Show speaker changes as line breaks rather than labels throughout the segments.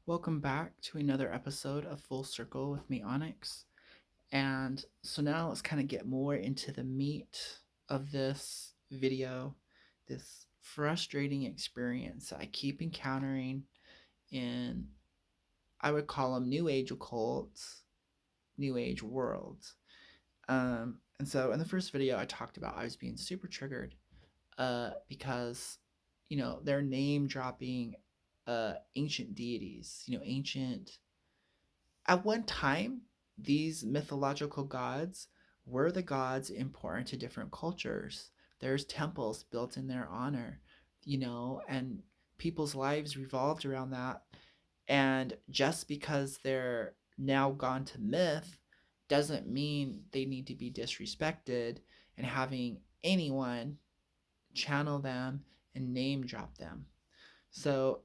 Welcome back to another episode of Full Circle with me, Onyx. And so now let's kind of get more into the meat of this video, this frustrating experience I keep encountering in, I would call them New Age occults, New Age worlds. And so in the first video, I talked about I was being super triggered because, they're name dropping ancient deities, ancient. At one time, these mythological gods were the gods important to different cultures. There's temples built in their honor, and people's lives revolved around that. And just because they're now gone to myth doesn't mean they need to be disrespected and having anyone channel them and name drop them. So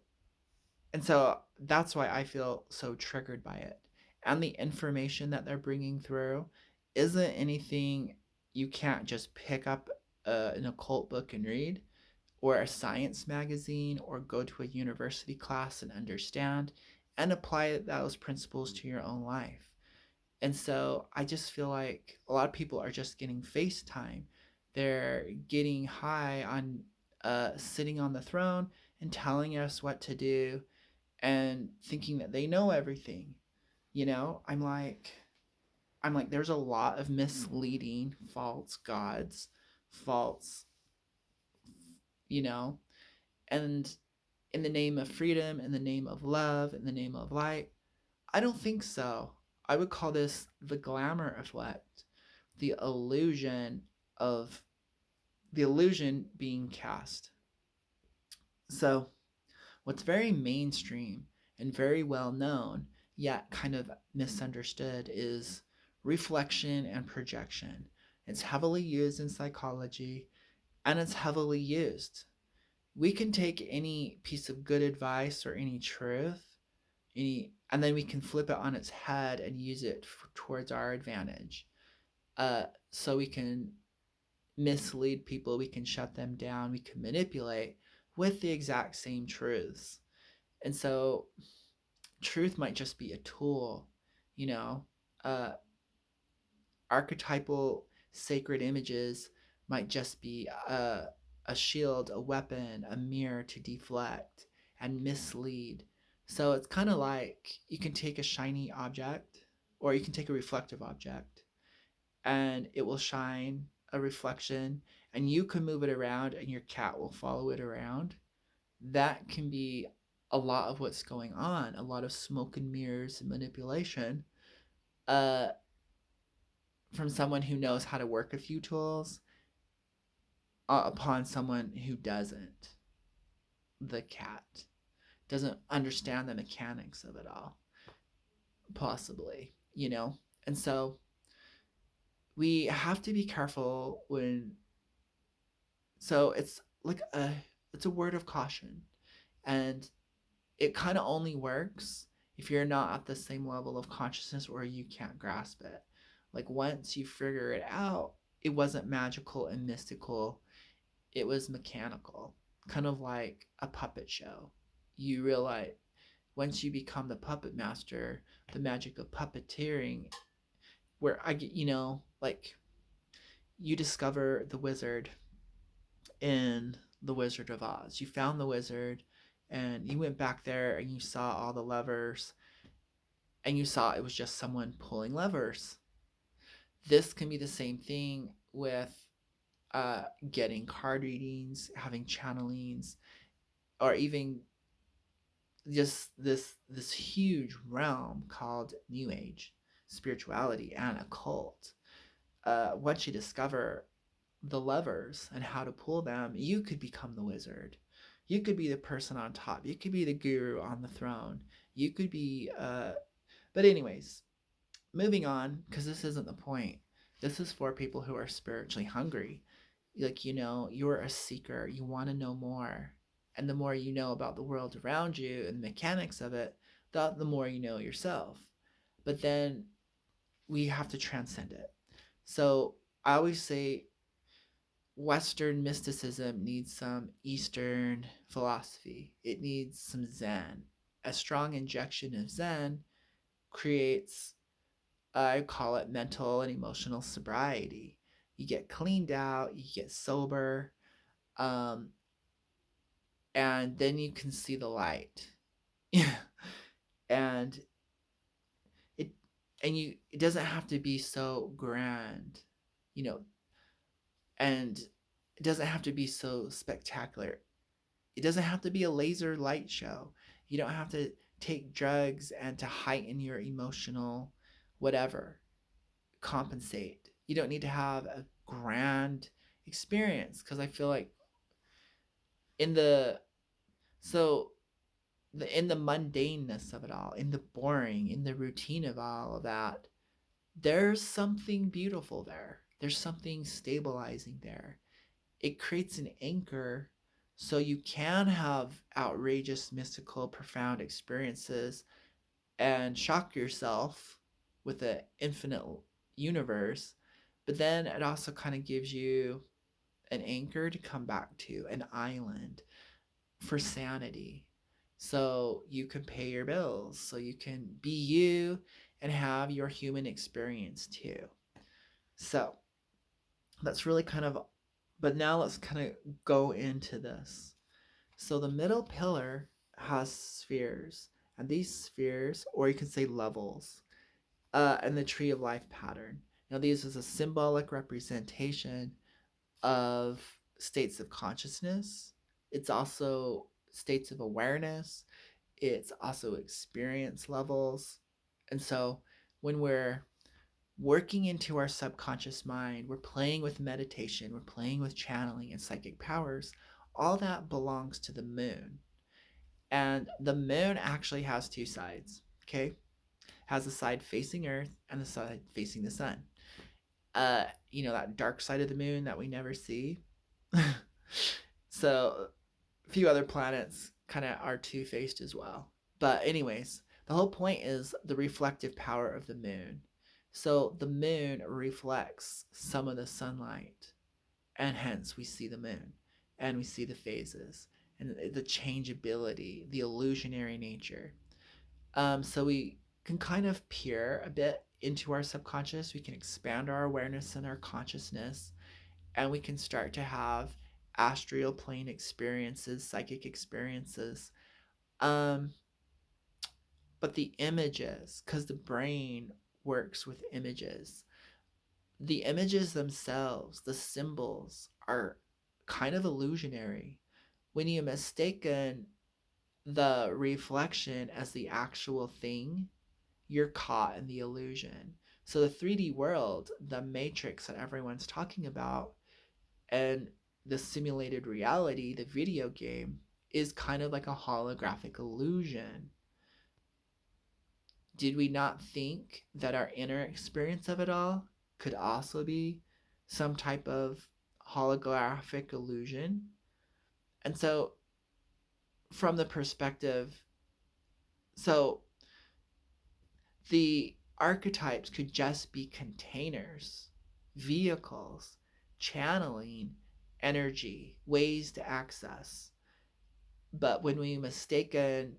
so that's why I feel so triggered by it. And the information that they're bringing through isn't anything you can't just pick up an occult book and read, or a science magazine, or go to a university class and understand and apply those principles to your own life. And so I just feel like a lot of people are just getting FaceTime. They're getting high on sitting on the throne and telling us what to do and thinking that they know everything. You know, I'm like there's a lot of misleading false gods, false, you know, and in the name of freedom, in the name of love, in the name of light. I don't think so. I would call this the glamour effect, the illusion of the illusion being cast. So, what's very mainstream and very well known, yet kind of misunderstood, is reflection and projection. It's heavily used in psychology and it's heavily used. We can take any piece of good advice or any truth, and then we can flip it on its head and use it towards our advantage. So we can mislead people, we can shut them down, we can manipulate with the exact same truths. And so truth might just be a tool, you know. Uh, Archetypal sacred images might just be a shield, a weapon, a mirror to deflect and mislead. So it's kind of like you can take a shiny object or you can take a reflective object and it will shine a reflection and you can move it around and your cat will follow it around. That can be a lot of what's going on, a lot of smoke and mirrors and manipulation uh, from someone who knows how to work a few tools upon someone who doesn't. The cat doesn't understand the mechanics of it all, possibly, you know? And so we have to be careful when, so it's a word of caution. And it kind of only works if you're not at the same level of consciousness or you can't grasp it. Like once you figure it out, it wasn't magical and mystical, it was mechanical, kind of like a puppet show. You realize once you become the puppet master, the magic of puppeteering, where I get, like you discover the wizard in The Wizard of Oz. You found the wizard and you went back there and you saw all the levers and you saw it was just someone pulling levers. This can be the same thing with getting card readings, having channelings, or even just this huge realm called New Age spirituality and occult. Once you discover the levers and how to pull them, you could become the wizard. You could be the person on top. You could be the guru on the throne. You could be. But anyways, moving on, because this isn't the point. This is for people who are spiritually hungry. Like, you're a seeker. You want to know more. And the more you know about the world around you and the mechanics of it, the more you know yourself. But then we have to transcend it. So I always say Western mysticism needs some Eastern philosophy. It needs some Zen. a strong injection of Zen creates, I call it mental and emotional sobriety. You get cleaned out, you get sober, um, and then you can see the light. and it it doesn't have to be so grand, you know, and it doesn't have to be so spectacular. It doesn't have to be a laser light show. You don't have to take drugs and to heighten your emotional whatever, compensate. You don't need to have a grand experience, because I feel like in the so in the mundaneness of it all, in the boring, in the routine of all of that, there's something beautiful there. There's something stabilizing there. It creates an anchor so you can have outrageous, mystical, profound experiences and shock yourself with the infinite universe. But then it also kind of gives you an anchor to come back to, an island for sanity. So you can pay your bills, so you can be you and have your human experience too. So that's really kind of, but now let's kind of go into this. So the middle pillar has spheres, and these spheres, or you can say levels, and the tree of life pattern. Now, these is a symbolic representation of states of consciousness. It's also states of awareness. It's also experience levels. And so when we're working into our subconscious mind, we're playing with meditation, we're playing with channeling and psychic powers, all that belongs to the moon. And the moon actually has two sides, okay? Has the side facing Earth and the side facing the sun. That dark side of the moon that we never see. So a few other planets kind of are two-faced as well. But anyways, the whole point is the reflective power of the moon. So the moon reflects some of the sunlight, and hence we see the moon, and we see the phases, and the changeability, the illusionary nature. So we can kind of peer a bit into our subconscious. We can expand our awareness and our consciousness, and we can start to have astral plane experiences, psychic experiences. Um, but the images, because the brain works with images, the images themselves, the symbols, are kind of illusionary. When you mistaken the reflection as the actual thing, you're caught in the illusion. So the 3D world, the matrix that everyone's talking about, and the simulated reality, the video game, is kind of like a holographic illusion. Did we not think that our inner experience of it all could also be some type of holographic illusion? And so, from the perspective, so the archetypes could just be containers, vehicles, channeling energy, ways to access. But when we mistaken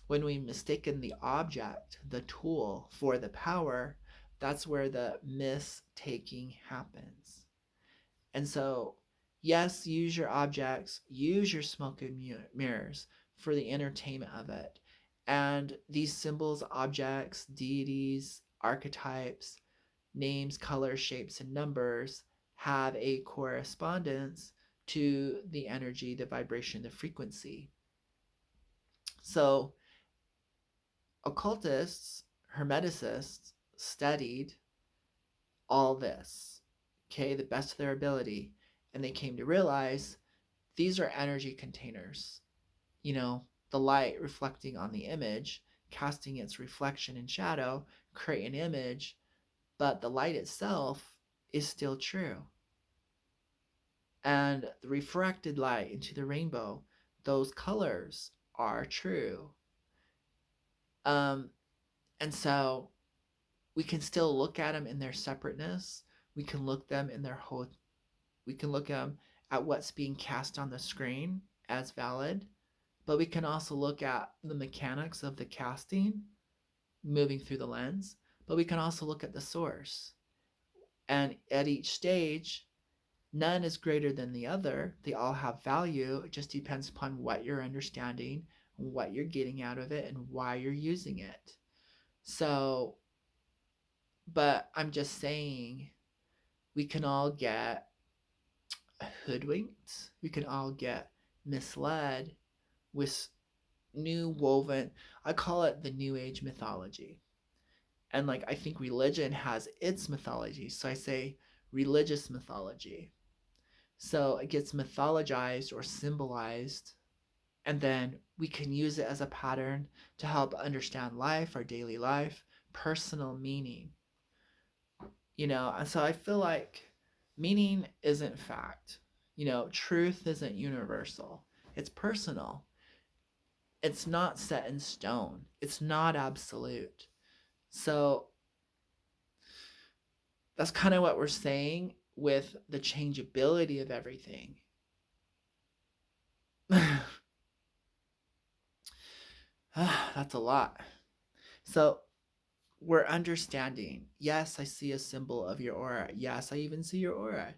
the object, the tool for the power, that's where the mistaking happens. And so, yes, use your objects, use your smoke and mirrors for the entertainment of it. And these symbols, objects, deities, archetypes, names, colors, shapes, and numbers have a correspondence to the energy, the vibration, the frequency. So, occultists, hermeticists studied all this, okay, the best of their ability, and they came to realize these are energy containers. The light reflecting on the image, casting its reflection and shadow, create an image, but the light itself is still true. And the refracted light into the rainbow, those colors are true. And so we can still look at them in their separateness. We can look them in their whole. We can look at what's being cast on the screen as valid, but we can also look at the mechanics of the casting moving through the lens, but we can also look at the source. And at each stage, none is greater than the other. They all have value. It just depends upon what you're understanding, what you're getting out of it, and why you're using it. So, but I'm just saying, we can all get hoodwinked. We can all get misled with new woven, I call it the new age mythology. And like I think religion has its mythology. So I say religious mythology. So it gets mythologized or symbolized, and then we can use it as a pattern to help understand life, our daily life, personal meaning. And so I feel like meaning isn't fact. Truth isn't universal. It's personal. It's not set in stone. It's not absolute. So that's kind of what we're saying with the changeability of everything. That's a lot. So we're understanding. Yes, I see a symbol of your aura. Yes, I even see your aura.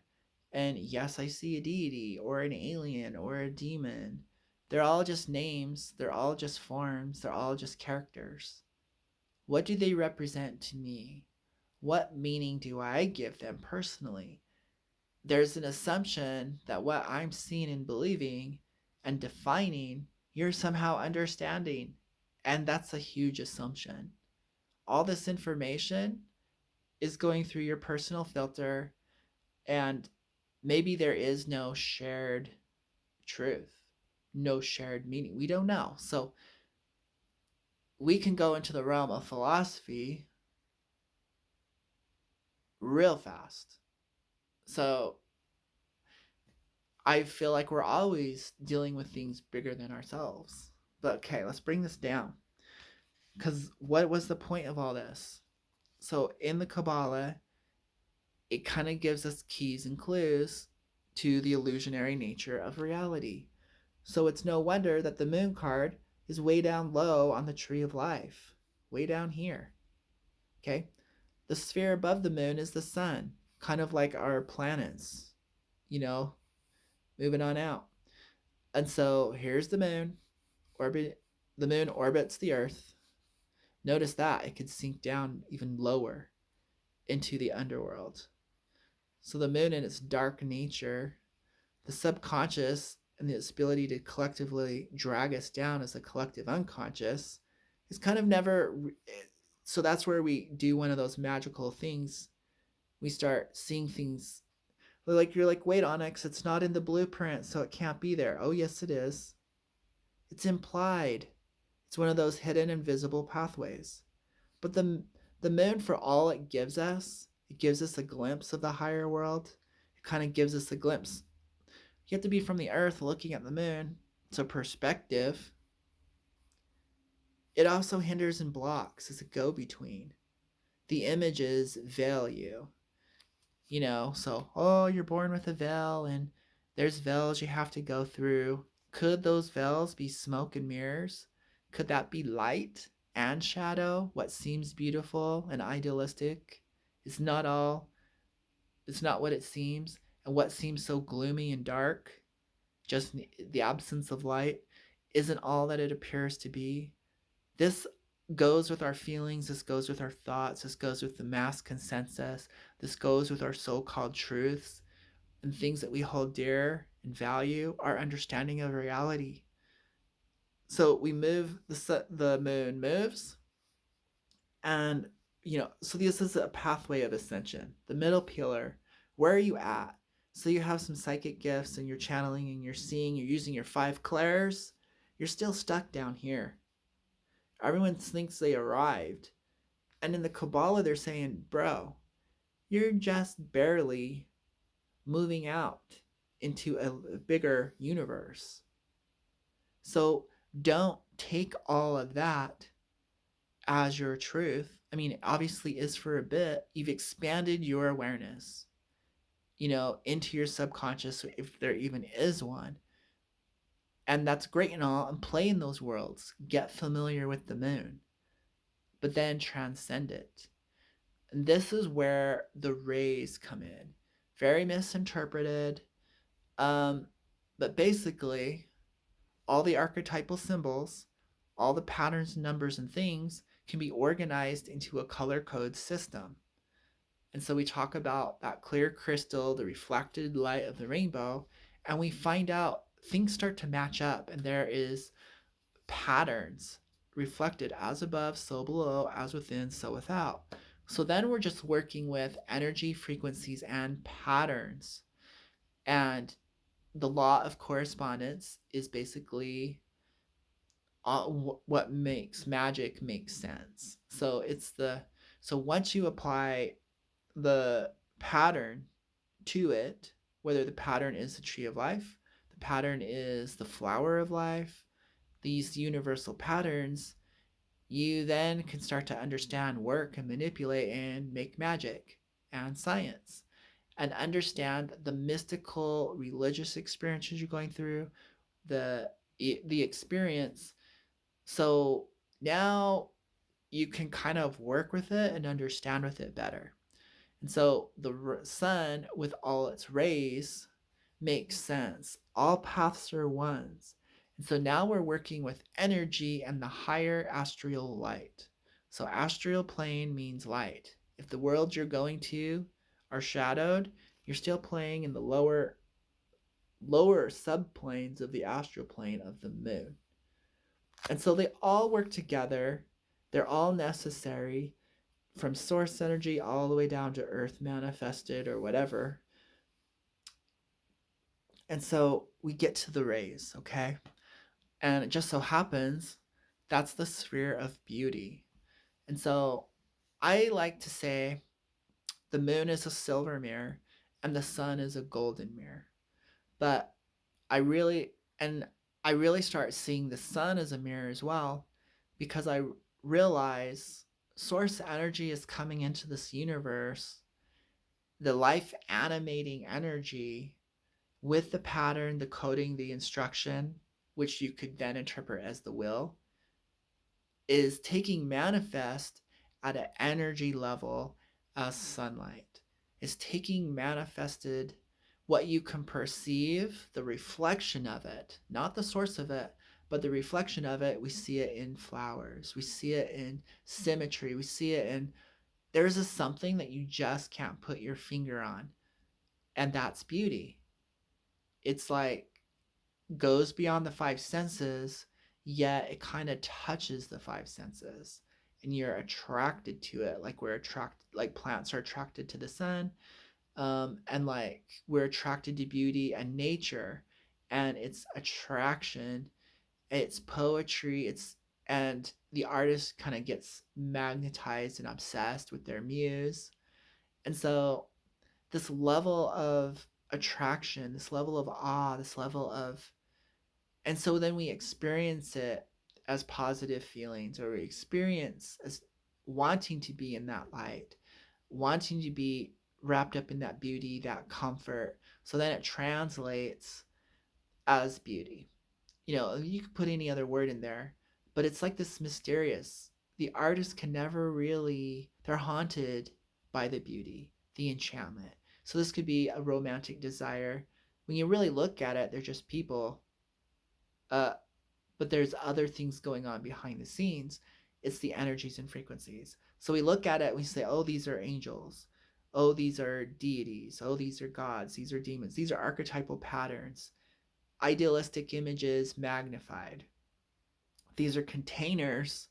And yes, I see a deity or an alien or a demon. They're all just names. They're all just forms. They're all just characters. What do they represent to me? What meaning do I give them personally? There's an assumption that what I'm seeing and believing and defining, you're somehow understanding. And that's a huge assumption. All this information is going through your personal filter, and maybe there is no shared truth, no shared meaning. We don't know. So we can go into the realm of philosophy real fast. So I feel like we're always dealing with things bigger than ourselves. But okay, let's bring this down. Because what was the point of all this? So in the Kabbalah, it kind of gives us keys and clues to the illusionary nature of reality. So it's no wonder that the moon card is way down low on the tree of life, way down here. Okay? The sphere above the moon is the sun, kind of like our planets, you know, moving on out. And so here's the moon, the moon orbits the earth. Notice that it could sink down even lower into the underworld. So the moon in its dark nature, the subconscious and its ability to collectively drag us down as a collective unconscious is kind of never. So that's where we do one of those magical things. We start seeing things like you're like, wait, Onyx, it's not in the blueprint, so it can't be there. Oh, yes, it is. It's implied. It's one of those hidden invisible pathways. But the moon, for all it gives us a glimpse of the higher world. It kind of gives us a glimpse. You have to be from the earth looking at the moon. It's a perspective. It also hinders and blocks as a go-between. The images veil you. So, oh, you're born with a veil and there's veils you have to go through. Could those veils be smoke and mirrors? Could that be light and shadow? What seems beautiful and idealistic is not all, it's not what it seems. And what seems so gloomy and dark, just the absence of light, isn't all that it appears to be. This goes with our feelings, this goes with our thoughts, this goes with the mass consensus, this goes with our so-called truths and things that we hold dear and value, our understanding of reality. So we move, the moon moves, and so this is a pathway of ascension. The middle pillar, where are you at? So you have some psychic gifts and you're channeling and you're seeing, you're using your 5 clairs, you're still stuck down here. Everyone thinks they arrived. And in the Kabbalah, they're saying, bro, you're just barely moving out into a bigger universe. So don't take all of that as your truth. I mean, it obviously is for a bit. You've expanded your awareness, into your subconscious, if there even is one. And that's great and all, and play in those worlds. Get familiar with the moon, but then transcend it. And this is where the rays come in. Very misinterpreted. Um, but basically, all the archetypal symbols, all the patterns, numbers, and things can be organized into a color code system. And so we talk about that clear crystal, the reflected light of the rainbow, and we find out things start to match up, and there is patterns reflected as above, so below, as within, so without. So then we're just working with energy, frequencies, and patterns. And the law of correspondence is basically what makes magic make sense. So once you apply the pattern to it, whether the pattern is the tree of life, the pattern is the flower of life, these universal patterns, you then can start to understand, work, and manipulate and make magic and science, and understand the mystical religious experiences you're going through, the the experience. So now you can kind of work with it and understand with it better. And so the sun, with all its rays, makes sense. All paths are ones. And so now we're working with energy and the higher astral light. So astral plane means light. If the worlds you're going to are shadowed, you're still playing in the lower subplanes of the astral plane of the moon. And so they all work together. They're all necessary, from source energy all the way down to earth manifested or whatever. And so we get to the rays, okay? And it just so happens that's the sphere of beauty. And so I like to say the moon is a silver mirror and the sun is a golden mirror. But I really and I really start seeing the sun as a mirror as well, because I realize source energy is coming into this universe, the life animating energy, with the pattern, the coding, the instruction, which you could then interpret as the will, is taking manifest at an energy level as sunlight. Is taking manifested what you can perceive, the reflection of it, not the source of it, but the reflection of it. We see it in flowers, we see it in symmetry, we see it in, there's a something that you just can't put your finger on, and that's beauty. It's like goes beyond the five senses, yet it kind of touches the five senses, and you're attracted to it, like we're attracted, like plants are attracted to the sun, and like we're attracted to beauty and nature, and it's attraction, it's poetry, it's, and the artist kind of gets magnetized and obsessed with their muse. And so this level of attraction, this level of awe, this level of, and so then we experience it as positive feelings, or we experience as wanting to be in that light, wanting to be wrapped up in that beauty, that comfort. So then it translates as beauty. You know, you could put any other word in there, but it's like this mysterious. The artist can never really, they're haunted by the beauty, the enchantment. So this could be a romantic desire. When you really look at it, they're just people. Uh, but there's other things going on behind the scenes. It's the energies and frequencies. So we look at it, we say, oh, these are angels. Oh, these are deities. Oh, these are gods. These are demons. These are archetypal patterns, idealistic images magnified. These are containers,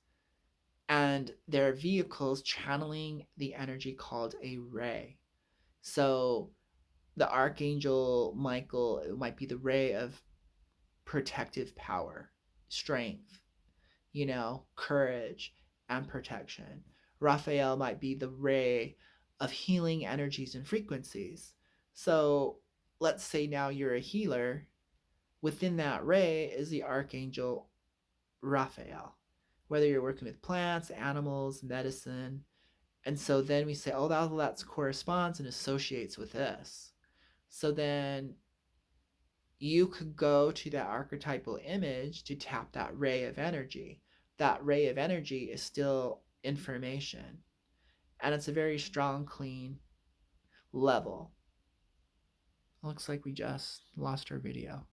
and they're vehicles channeling the energy called a ray. So the Archangel Michael, it might be the ray of protective power, strength, courage and protection. Raphael might be the ray of healing energies and frequencies. So let's say now you're a healer. Within that ray is the Archangel Raphael, whether you're working with plants, animals, medicine. And so then we say, oh, that corresponds and associates with this. So then you could go to that archetypal image to tap that ray of energy. That ray of energy is still information, and it's a very strong, clean level. Looks like we just lost our video.